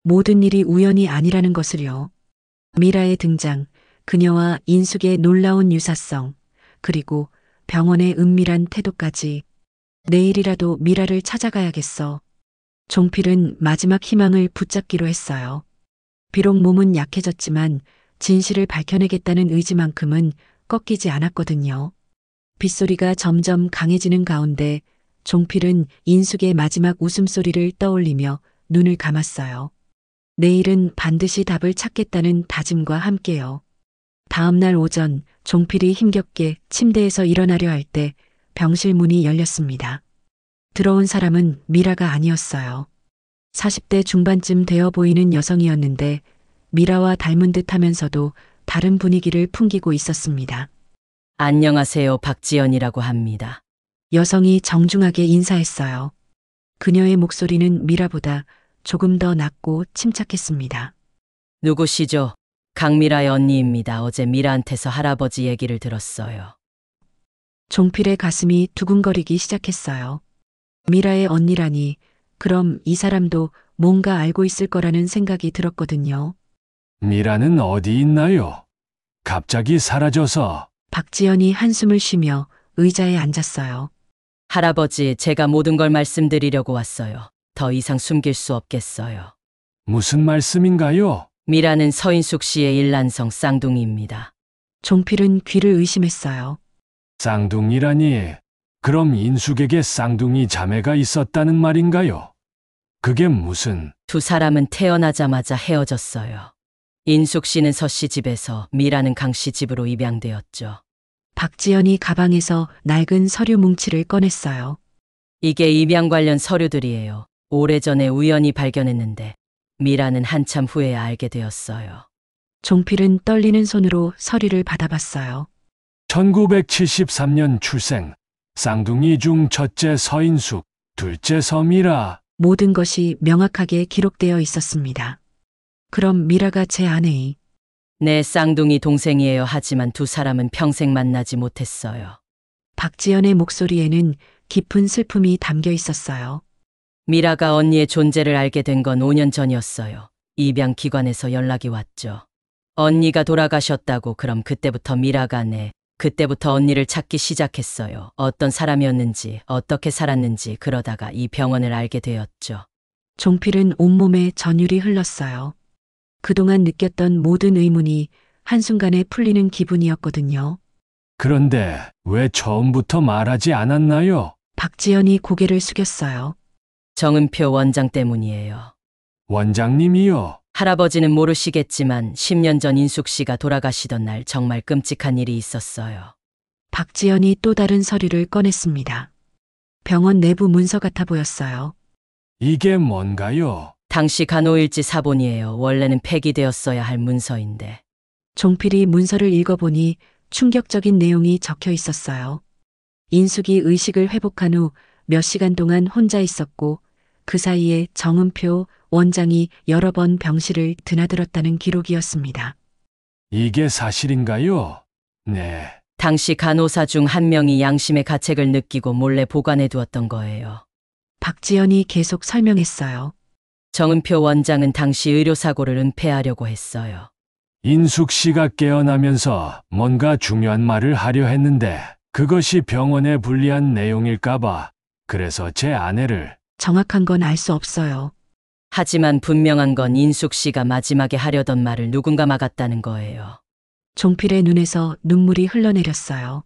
모든 일이 우연이 아니라는 것을요. 미라의 등장, 그녀와 인숙의 놀라운 유사성, 그리고 병원의 은밀한 태도까지. 내일이라도 미라를 찾아가야겠어. 종필은 마지막 희망을 붙잡기로 했어요. 비록 몸은 약해졌지만 진실을 밝혀내겠다는 의지만큼은 꺾이지 않았거든요. 빗소리가 점점 강해지는 가운데 종필은 인숙의 마지막 웃음소리를 떠올리며 눈을 감았어요. 내일은 반드시 답을 찾겠다는 다짐과 함께요. 다음 날 오전 종필이 힘겹게 침대에서 일어나려 할 때 병실 문이 열렸습니다. 들어온 사람은 미라가 아니었어요. 40대 중반쯤 되어 보이는 여성이었는데 미라와 닮은 듯 하면서도 다른 분위기를 풍기고 있었습니다. 안녕하세요. 박지연이라고 합니다. 여성이 정중하게 인사했어요. 그녀의 목소리는 미라보다 조금 더 낮고 침착했습니다. 누구시죠? 강미라의 언니입니다. 어제 미라한테서 할아버지 얘기를 들었어요. 종필의 가슴이 두근거리기 시작했어요. 미라의 언니라니, 그럼 이 사람도 뭔가 알고 있을 거라는 생각이 들었거든요. 미라는 어디 있나요? 갑자기 사라져서. 박지연이 한숨을 쉬며 의자에 앉았어요. 할아버지, 제가 모든 걸 말씀드리려고 왔어요. 더 이상 숨길 수 없겠어요. 무슨 말씀인가요? 미라는 서인숙 씨의 일란성 쌍둥이입니다. 종필은 귀를 의심했어요. 쌍둥이라니. 그럼 인숙에게 쌍둥이 자매가 있었다는 말인가요? 그게 무슨... 두 사람은 태어나자마자 헤어졌어요. 인숙 씨는 서 씨 집에서, 미라는 강 씨 집으로 입양되었죠. 박지연이 가방에서 낡은 서류 뭉치를 꺼냈어요. 이게 입양 관련 서류들이에요. 오래전에 우연히 발견했는데 미라는 한참 후에야 알게 되었어요. 종필은 떨리는 손으로 서류를 받아봤어요. 1973년 출생. 쌍둥이 중 첫째 서인숙, 둘째 서미라. 모든 것이 명확하게 기록되어 있었습니다. 그럼 미라가 제 아내이. 내 쌍둥이 동생이에요. 하지만 두 사람은 평생 만나지 못했어요. 박지연의 목소리에는 깊은 슬픔이 담겨 있었어요. 미라가 언니의 존재를 알게 된 건 5년 전이었어요. 입양기관에서 연락이 왔죠. 언니가 돌아가셨다고. 그럼 그때부터 미라가 그때부터 언니를 찾기 시작했어요. 어떤 사람이었는지, 어떻게 살았는지. 그러다가 이 병원을 알게 되었죠. 종필은 온몸에 전율이 흘렀어요. 그동안 느꼈던 모든 의문이 한순간에 풀리는 기분이었거든요. 그런데 왜 처음부터 말하지 않았나요? 박지연이 고개를 숙였어요. 정은표 원장 때문이에요. 원장님이요. 할아버지는 모르시겠지만 10년 전 인숙 씨가 돌아가시던 날 정말 끔찍한 일이 있었어요. 박지연이 또 다른 서류를 꺼냈습니다. 병원 내부 문서 같아 보였어요. 이게 뭔가요? 당시 간호일지 사본이에요. 원래는 폐기되었어야 할 문서인데. 종필이 문서를 읽어보니 충격적인 내용이 적혀 있었어요. 인숙이 의식을 회복한 후 몇 시간 동안 혼자 있었고 그 사이에 정은표 원장이 여러 번 병실을 드나들었다는 기록이었습니다. 이게 사실인가요? 네. 당시 간호사 중 한 명이 양심의 가책을 느끼고 몰래 보관해 두었던 거예요. 박지연이 계속 설명했어요. 정은표 원장은 당시 의료사고를 은폐하려고 했어요. 인숙 씨가 깨어나면서 뭔가 중요한 말을 하려 했는데 그것이 병원에 불리한 내용일까봐 그래서 제 아내를 정확한 건 알 수 없어요. 하지만 분명한 건 인숙 씨가 마지막에 하려던 말을 누군가 막았다는 거예요. 종필의 눈에서 눈물이 흘러내렸어요.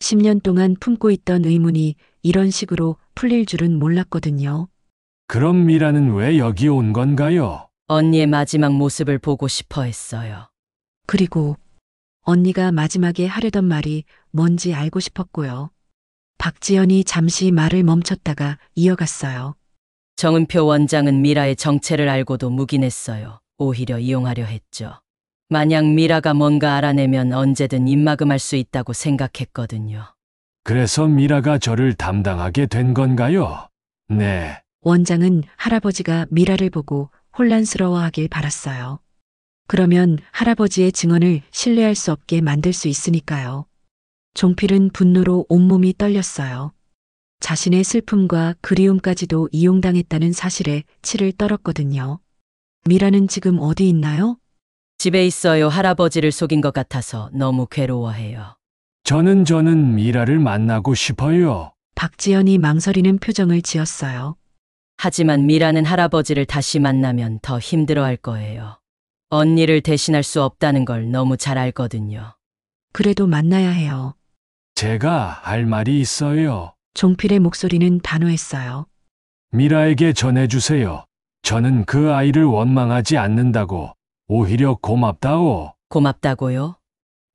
10년 동안 품고 있던 의문이 이런 식으로 풀릴 줄은 몰랐거든요. 그럼 미라는 왜 여기 온 건가요? 언니의 마지막 모습을 보고 싶어 했어요. 그리고 언니가 마지막에 하려던 말이 뭔지 알고 싶었고요. 박지연이 잠시 말을 멈췄다가 이어갔어요. 정은표 원장은 미라의 정체를 알고도 묵인했어요. 오히려 이용하려 했죠. 만약 미라가 뭔가 알아내면 언제든 입막음할 수 있다고 생각했거든요. 그래서 미라가 저를 담당하게 된 건가요? 네. 원장은 할아버지가 미라를 보고 혼란스러워하길 바랐어요. 그러면 할아버지의 증언을 신뢰할 수 없게 만들 수 있으니까요. 종필은 분노로 온몸이 떨렸어요. 자신의 슬픔과 그리움까지도 이용당했다는 사실에 치를 떨었거든요. 미라는 지금 어디 있나요? 집에 있어요. 할아버지를 속인 것 같아서 너무 괴로워해요. 저는 미라를 만나고 싶어요. 박지연이 망설이는 표정을 지었어요. 하지만 미라는 할아버지를 다시 만나면 더 힘들어할 거예요. 언니를 대신할 수 없다는 걸 너무 잘 알거든요. 그래도 만나야 해요. 제가 할 말이 있어요. 종필의 목소리는 단호했어요. 미라에게 전해주세요. 저는 그 아이를 원망하지 않는다고. 오히려 고맙다고. 고맙다고요?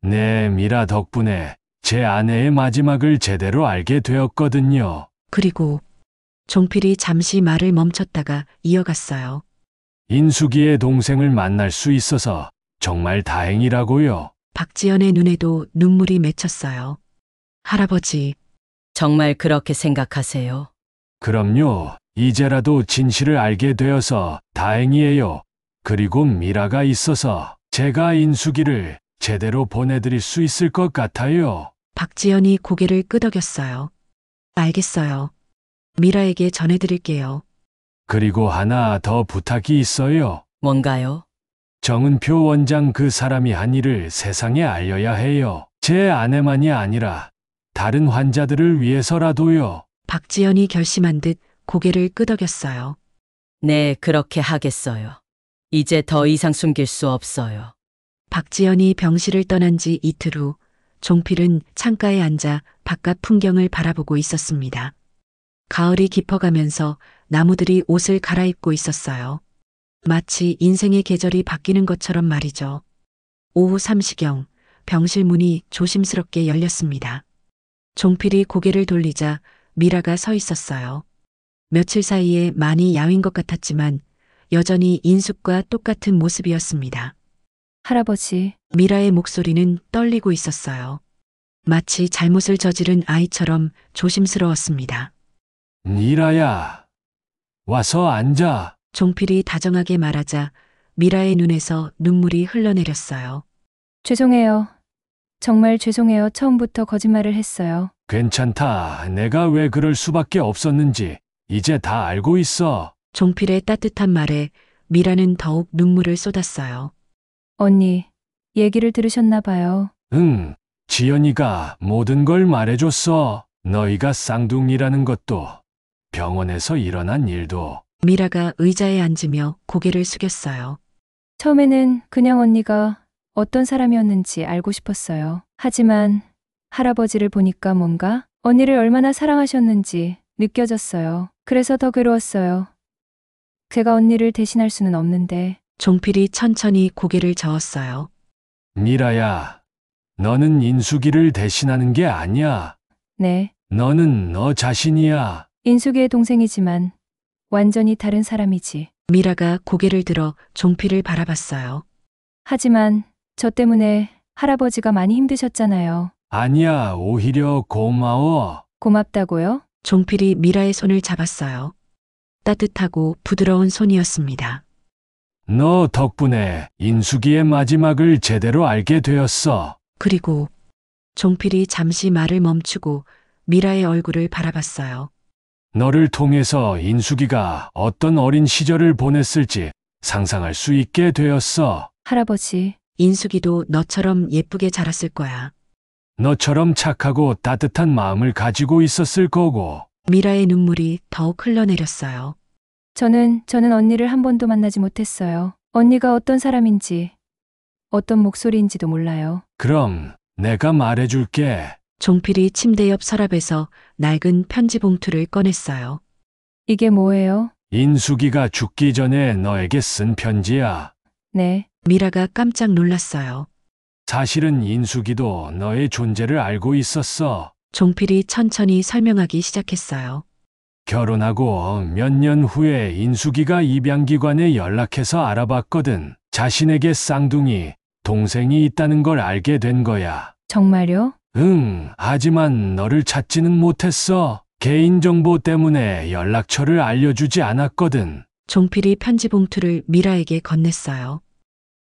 네, 미라 덕분에 제 아내의 마지막을 제대로 알게 되었거든요. 그리고 종필이 잠시 말을 멈췄다가 이어갔어요. 인숙이의 동생을 만날 수 있어서 정말 다행이라고요. 박지연의 눈에도 눈물이 맺혔어요. 할아버지, 정말 그렇게 생각하세요? 그럼요. 이제라도 진실을 알게 되어서 다행이에요. 그리고 미라가 있어서 제가 인숙이를 제대로 보내드릴 수 있을 것 같아요. 박지연이 고개를 끄덕였어요. 알겠어요. 미라에게 전해드릴게요. 그리고 하나 더 부탁이 있어요. 뭔가요? 정은표 원장 그 사람이 한 일을 세상에 알려야 해요. 제 아내만이 아니라 다른 환자들을 위해서라도요. 박지연이 결심한 듯 고개를 끄덕였어요. 네, 그렇게 하겠어요. 이제 더 이상 숨길 수 없어요. 박지연이 병실을 떠난 지 이틀 후 종필은 창가에 앉아 바깥 풍경을 바라보고 있었습니다. 가을이 깊어가면서 나무들이 옷을 갈아입고 있었어요. 마치 인생의 계절이 바뀌는 것처럼 말이죠. 오후 3시경 병실 문이 조심스럽게 열렸습니다. 종필이 고개를 돌리자 미라가 서 있었어요. 며칠 사이에 많이 야윈 것 같았지만 여전히 인숙과 똑같은 모습이었습니다. 할아버지, 미라의 목소리는 떨리고 있었어요. 마치 잘못을 저지른 아이처럼 조심스러웠습니다. 미라야, 와서 앉아. 종필이 다정하게 말하자 미라의 눈에서 눈물이 흘러내렸어요. 죄송해요. 정말 죄송해요. 처음부터 거짓말을 했어요. 괜찮다. 내가 왜 그럴 수밖에 없었는지 이제 다 알고 있어. 종필의 따뜻한 말에 미라는 더욱 눈물을 쏟았어요. 언니, 얘기를 들으셨나 봐요. 응, 지연이가 모든 걸 말해줬어. 너희가 쌍둥이라는 것도, 병원에서 일어난 일도. 미라가 의자에 앉으며 고개를 숙였어요. 처음에는 그냥 언니가 어떤 사람이었는지 알고 싶었어요. 하지만 할아버지를 보니까 뭔가 언니를 얼마나 사랑하셨는지 느껴졌어요. 그래서 더 괴로웠어요. 제가 언니를 대신할 수는 없는데. 종필이 천천히 고개를 저었어요. 미라야, 너는 인숙이를 대신하는 게 아니야. 네, 너는 너 자신이야. 인숙이의 동생이지만 완전히 다른 사람이지. 미라가 고개를 들어 종필을 바라봤어요. 하지만 저 때문에 할아버지가 많이 힘드셨잖아요. 아니야, 오히려 고마워. 고맙다고요? 종필이 미라의 손을 잡았어요. 따뜻하고 부드러운 손이었습니다. 너 덕분에 인숙이의 마지막을 제대로 알게 되었어. 그리고 종필이 잠시 말을 멈추고 미라의 얼굴을 바라봤어요. 너를 통해서 인숙이가 어떤 어린 시절을 보냈을지 상상할 수 있게 되었어. 할아버지, 인숙이도 너처럼 예쁘게 자랐을 거야. 너처럼 착하고 따뜻한 마음을 가지고 있었을 거고. 미라의 눈물이 더욱 흘러내렸어요. 저는 언니를 한 번도 만나지 못했어요. 언니가 어떤 사람인지, 어떤 목소리인지도 몰라요. 그럼 내가 말해줄게. 종필이 침대 옆 서랍에서 낡은 편지 봉투를 꺼냈어요. 이게 뭐예요? 인숙이가 죽기 전에 너에게 쓴 편지야. 네, 미라가 깜짝 놀랐어요. 사실은 인숙이도 너의 존재를 알고 있었어. 종필이 천천히 설명하기 시작했어요. 결혼하고 몇 년 후에 인숙이가 입양기관에 연락해서 알아봤거든. 자신에게 쌍둥이, 동생이 있다는 걸 알게 된 거야. 정말요? 응, 하지만 너를 찾지는 못했어. 개인정보 때문에 연락처를 알려주지 않았거든. 종필이 편지 봉투를 미라에게 건넸어요.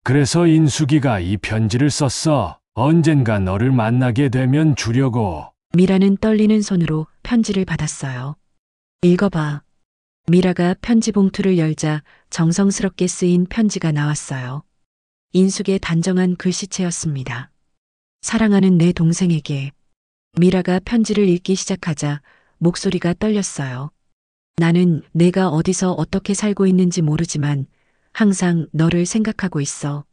그래서 인숙이가 이 편지를 썼어. 언젠가 너를 만나게 되면 주려고. 미라는 떨리는 손으로 편지를 받았어요. 읽어봐. 미라가 편지 봉투를 열자 정성스럽게 쓰인 편지가 나왔어요. 인숙의 단정한 글씨체였습니다. 사랑하는 내 동생에게. 미라가 편지를 읽기 시작하자 목소리가 떨렸어요. 나는 내가 어디서 어떻게 살고 있는지 모르지만 항상 너를 생각하고 있어.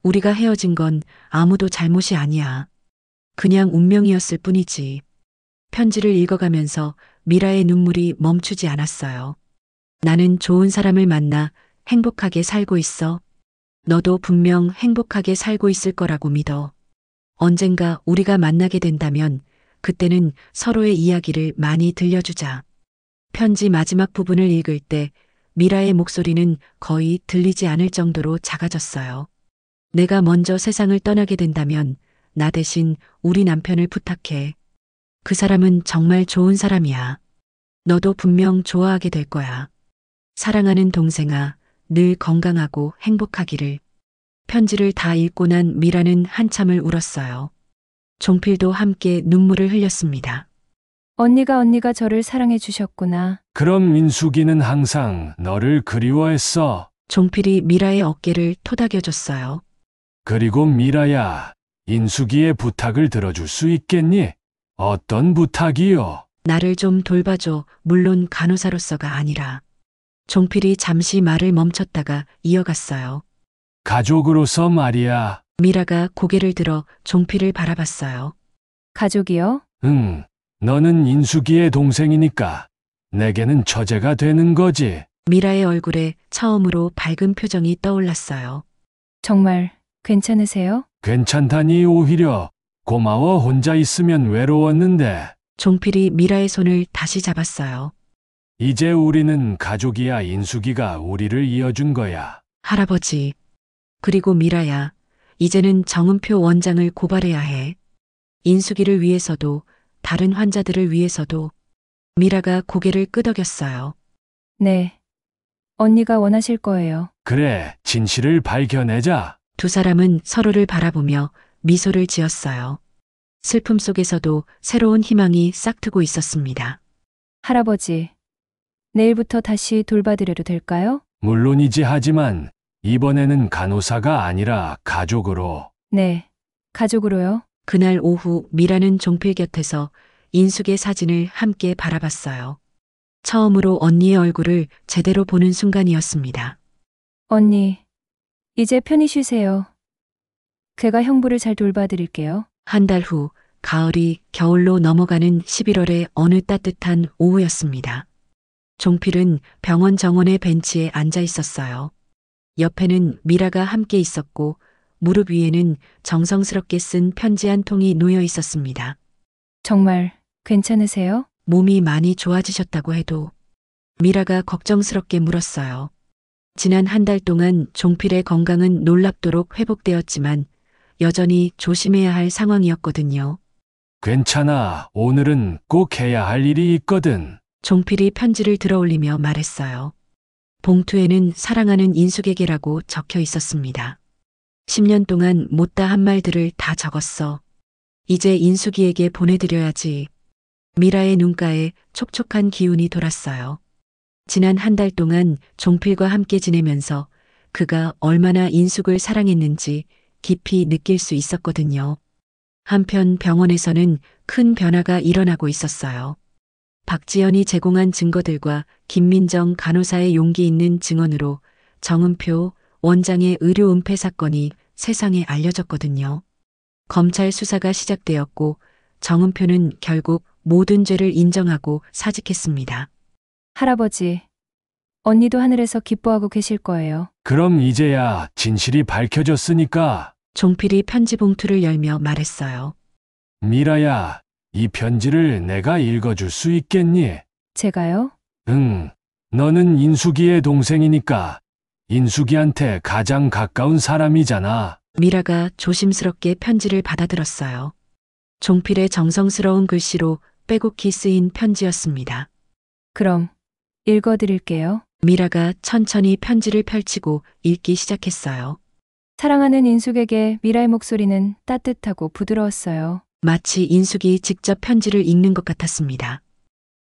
우리가 헤어진 건 아무도 잘못이 아니야. 그냥 운명이었을 뿐이지. 편지를 읽어가면서 미라의 눈물이 멈추지 않았어요. 나는 좋은 사람을 만나 행복하게 살고 있어. 너도 분명 행복하게 살고 있을 거라고 믿어. 언젠가 우리가 만나게 된다면 그때는 서로의 이야기를 많이 들려주자. 편지 마지막 부분을 읽을 때 미라의 목소리는 거의 들리지 않을 정도로 작아졌어요. 내가 먼저 세상을 떠나게 된다면 나 대신 우리 남편을 부탁해. 그 사람은 정말 좋은 사람이야. 너도 분명 좋아하게 될 거야. 사랑하는 동생아, 늘 건강하고 행복하기를. 편지를 다 읽고 난 미라는 한참을 울었어요. 종필도 함께 눈물을 흘렸습니다. 언니가 저를 사랑해 주셨구나. 그럼 인숙이는 항상 너를 그리워했어. 종필이 미라의 어깨를 토닥여줬어요. 그리고 미라야, 인숙이의 부탁을 들어줄 수 있겠니? 어떤 부탁이요? 나를 좀 돌봐줘. 물론 간호사로서가 아니라. 종필이 잠시 말을 멈췄다가 이어갔어요. 가족으로서 말이야. 미라가 고개를 들어 종필을 바라봤어요. 가족이요? 응, 너는 인숙이의 동생이니까 내게는 처제가 되는 거지. 미라의 얼굴에 처음으로 밝은 표정이 떠올랐어요. 정말 괜찮으세요? 괜찮다니 오히려 고마워. 혼자 있으면 외로웠는데. 종필이 미라의 손을 다시 잡았어요. 이제 우리는 가족이야. 인숙이가 우리를 이어준 거야. 할아버지. 그리고 미라야. 이제는 정은표 원장을 고발해야 해. 인숙이를 위해서도 다른 환자들을 위해서도. 미라가 고개를 끄덕였어요. 네. 언니가 원하실 거예요. 그래, 진실을 발견하자. 두 사람은 서로를 바라보며 미소를 지었어요. 슬픔 속에서도 새로운 희망이 싹트고 있었습니다. 할아버지, 내일부터 다시 돌봐드려도 될까요? 물론이지 하지만 이번에는 간호사가 아니라 가족으로. 네. 가족으로요? 그날 오후 미라는 종필 곁에서 인숙의 사진을 함께 바라봤어요. 처음으로 언니의 얼굴을 제대로 보는 순간이었습니다. 언니, 이제 편히 쉬세요. 제가 형부를 잘 돌봐드릴게요. 한 달 후 가을이 겨울로 넘어가는 11월의 어느 따뜻한 오후였습니다. 종필은 병원 정원의 벤치에 앉아 있었어요. 옆에는 미라가 함께 있었고 무릎 위에는 정성스럽게 쓴 편지 한 통이 놓여 있었습니다. 정말 괜찮으세요? 몸이 많이 좋아지셨다고 해도 미라가 걱정스럽게 물었어요. 지난 한 달 동안 종필의 건강은 놀랍도록 회복되었지만 여전히 조심해야 할 상황이었거든요. 괜찮아. 오늘은 꼭 해야 할 일이 있거든. 종필이 편지를 들어올리며 말했어요. 봉투에는 사랑하는 인숙에게라고 적혀 있었습니다. 10년 동안 못다 한 말들을 다 적었어. 이제 인숙이에게 보내드려야지. 미라의 눈가에 촉촉한 기운이 돌았어요. 지난 한 달 동안 종필과 함께 지내면서 그가 얼마나 인숙을 사랑했는지 깊이 느낄 수 있었거든요. 한편 병원에서는 큰 변화가 일어나고 있었어요. 박지연이 제공한 증거들과 김민정 간호사의 용기 있는 증언으로 정은표 원장의 의료 은폐 사건이 세상에 알려졌거든요. 검찰 수사가 시작되었고 정은표는 결국 모든 죄를 인정하고 사직했습니다. 할아버지, 언니도 하늘에서 기뻐하고 계실 거예요. 그럼 이제야 진실이 밝혀졌으니까. 종필이 편지 봉투를 열며 말했어요. 미라야, 이 편지를 내가 읽어줄 수 있겠니? 제가요? 응. 너는 인숙이의 동생이니까 인숙이한테 가장 가까운 사람이잖아. 미라가 조심스럽게 편지를 받아들었어요. 종필의 정성스러운 글씨로 빼곡히 쓰인 편지였습니다. 그럼 읽어드릴게요. 미라가 천천히 편지를 펼치고 읽기 시작했어요. 사랑하는 인숙에게 미라의 목소리는 따뜻하고 부드러웠어요. 마치 인숙이 직접 편지를 읽는 것 같았습니다.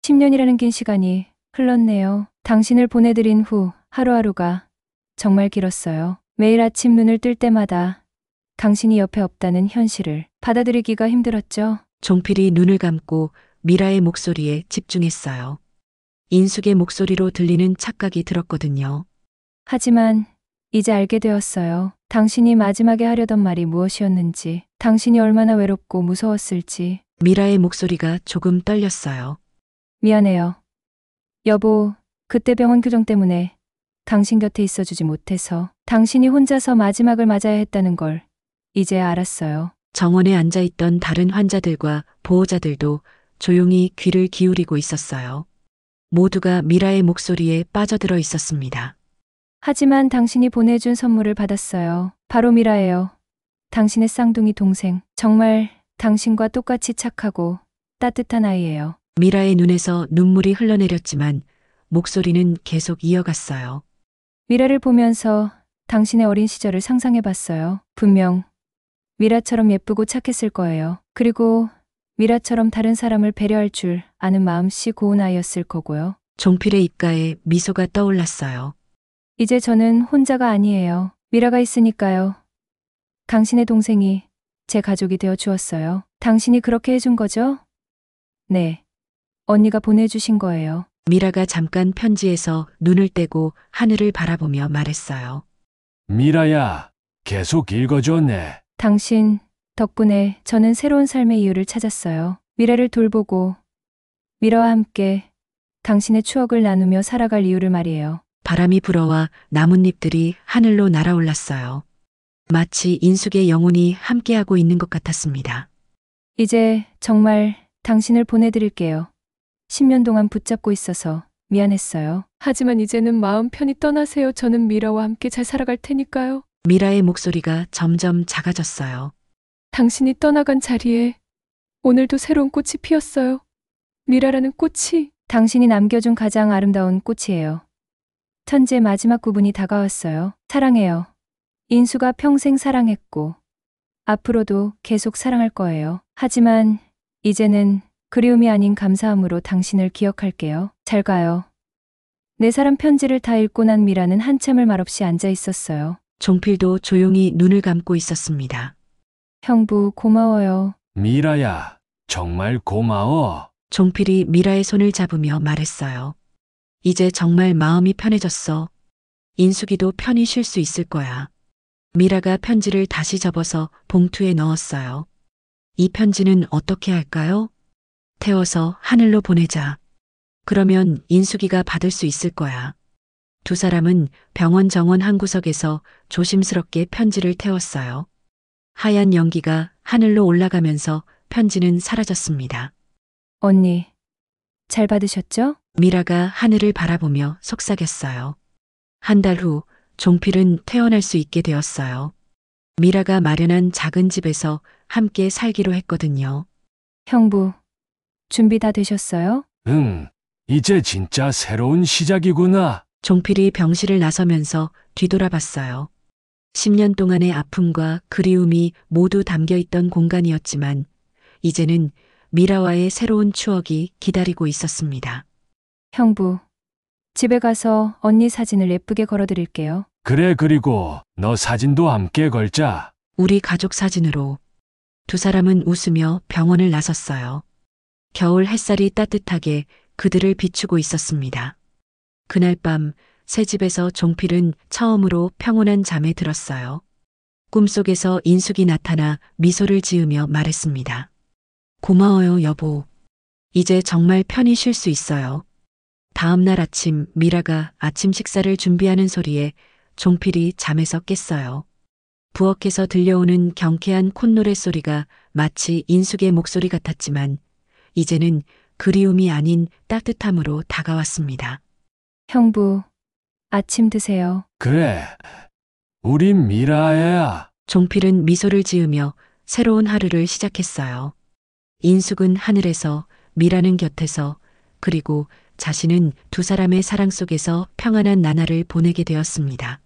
10년이라는 긴 시간이 흘렀네요. 당신을 보내드린 후 하루하루가 정말 길었어요. 매일 아침 눈을 뜰 때마다 당신이 옆에 없다는 현실을 받아들이기가 힘들었죠. 종필이 눈을 감고 미라의 목소리에 집중했어요. 인숙의 목소리로 들리는 착각이 들었거든요. 하지만 이제 알게 되었어요. 당신이 마지막에 하려던 말이 무엇이었는지, 당신이 얼마나 외롭고 무서웠을지. 미라의 목소리가 조금 떨렸어요. 미안해요. 여보, 그때 병원 규정 때문에 당신 곁에 있어주지 못해서 당신이 혼자서 마지막을 맞아야 했다는 걸 이제야 알았어요. 정원에 앉아있던 다른 환자들과 보호자들도 조용히 귀를 기울이고 있었어요. 모두가 미라의 목소리에 빠져들어 있었습니다. 하지만 당신이 보내준 선물을 받았어요. 바로 미라예요. 당신의 쌍둥이 동생. 정말 당신과 똑같이 착하고 따뜻한 아이예요. 미라의 눈에서 눈물이 흘러내렸지만 목소리는 계속 이어갔어요. 미라를 보면서 당신의 어린 시절을 상상해봤어요. 분명 미라처럼 예쁘고 착했을 거예요. 그리고 미라처럼 다른 사람을 배려할 줄 아는 마음씨 고운 아이였을 거고요. 종필의 입가에 미소가 떠올랐어요. 이제 저는 혼자가 아니에요. 미라가 있으니까요. 당신의 동생이 제 가족이 되어 주었어요. 당신이 그렇게 해준 거죠? 네. 언니가 보내주신 거예요. 미라가 잠깐 편지에서 눈을 떼고 하늘을 바라보며 말했어요. 미라야, 계속 읽어줘. 당신 덕분에 저는 새로운 삶의 이유를 찾았어요. 미라를 돌보고 미라와 함께 당신의 추억을 나누며 살아갈 이유를 말이에요. 바람이 불어와 나뭇잎들이 하늘로 날아올랐어요. 마치 인숙의 영혼이 함께하고 있는 것 같았습니다. 이제 정말 당신을 보내드릴게요. 10년 동안 붙잡고 있어서 미안했어요. 하지만 이제는 마음 편히 떠나세요. 저는 미라와 함께 잘 살아갈 테니까요. 미라의 목소리가 점점 작아졌어요. 당신이 떠나간 자리에 오늘도 새로운 꽃이 피었어요. 미라라는 꽃이 당신이 남겨준 가장 아름다운 꽃이에요. 천지의 마지막 구분이 다가왔어요. 사랑해요. 인수가 평생 사랑했고 앞으로도 계속 사랑할 거예요. 하지만 이제는 그리움이 아닌 감사함으로 당신을 기억할게요. 잘 가요. 네 사람 편지를 다 읽고 난 미라는 한참을 말없이 앉아 있었어요. 종필도 조용히 눈을 감고 있었습니다. 형부, 고마워요. 미라야, 정말 고마워. 종필이 미라의 손을 잡으며 말했어요. 이제 정말 마음이 편해졌어. 인숙이도 편히 쉴 수 있을 거야. 미라가 편지를 다시 접어서 봉투에 넣었어요. 이 편지는 어떻게 할까요? 태워서 하늘로 보내자. 그러면 인숙이가 받을 수 있을 거야. 두 사람은 병원 정원 한 구석에서 조심스럽게 편지를 태웠어요. 하얀 연기가 하늘로 올라가면서 편지는 사라졌습니다. 언니, 잘 받으셨죠? 미라가 하늘을 바라보며 속삭였어요. 한 달 후 종필은 퇴원할 수 있게 되었어요. 미라가 마련한 작은 집에서 함께 살기로 했거든요. 형부, 준비 다 되셨어요? 응, 이제 진짜 새로운 시작이구나. 종필이 병실을 나서면서 뒤돌아봤어요. 10년 동안의 아픔과 그리움이 모두 담겨 있던 공간이었지만 이제는 미라와의 새로운 추억이 기다리고 있었습니다. 형부, 집에 가서 언니 사진을 예쁘게 걸어드릴게요. 그래, 그리고 너 사진도 함께 걸자. 우리 가족 사진으로 두 사람은 웃으며 병원을 나섰어요. 겨울 햇살이 따뜻하게 그들을 비추고 있었습니다. 그날 밤 새 집에서 종필은 처음으로 평온한 잠에 들었어요. 꿈속에서 인숙이 나타나 미소를 지으며 말했습니다. 고마워요, 여보. 이제 정말 편히 쉴 수 있어요. 다음 날 아침 미라가 아침 식사를 준비하는 소리에 종필이 잠에서 깼어요. 부엌에서 들려오는 경쾌한 콧노래 소리가 마치 인숙의 목소리 같았지만 이제는 그리움이 아닌 따뜻함으로 다가왔습니다. 형부, 아침 드세요. 그래, 우리 미라야. 종필은 미소를 지으며 새로운 하루를 시작했어요. 인숙은 하늘에서, 미라는 곁에서, 그리고 자신은 두 사람의 사랑 속에서 평안한 나날을 보내게 되었습니다.